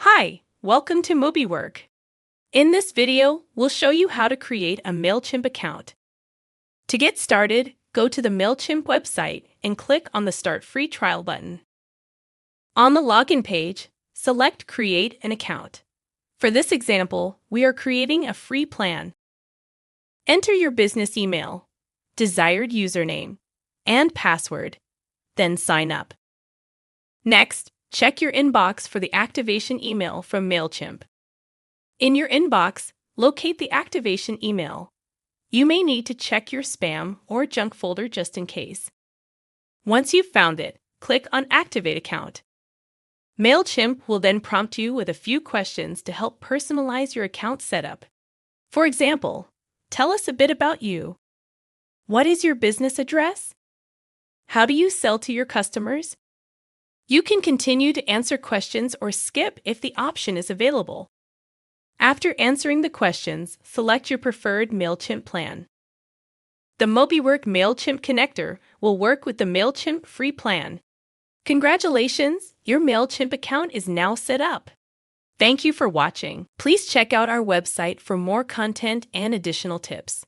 Hi, welcome to MobiWork. In this video, we'll show you how to create a Mailchimp account. To get started, go to the Mailchimp website and click on the Start Free Trial button. On the login page, select Create an Account. For this example, we are creating a free plan. Enter your business email, desired username, and password, then sign up. Next, check your inbox for the activation email from Mailchimp. In your inbox, locate the activation email. You may need to check your spam or junk folder just in case. Once you've found it, click on Activate Account. Mailchimp will then prompt you with a few questions to help personalize your account setup. For example, tell us a bit about you. What is your business address? How do you sell to your customers? You can continue to answer questions or skip if the option is available. After answering the questions, select your preferred Mailchimp plan. The MobiWork Mailchimp connector will work with the Mailchimp free plan. Congratulations! Your Mailchimp account is now set up. Thank you for watching. Please check out our website for more content and additional tips.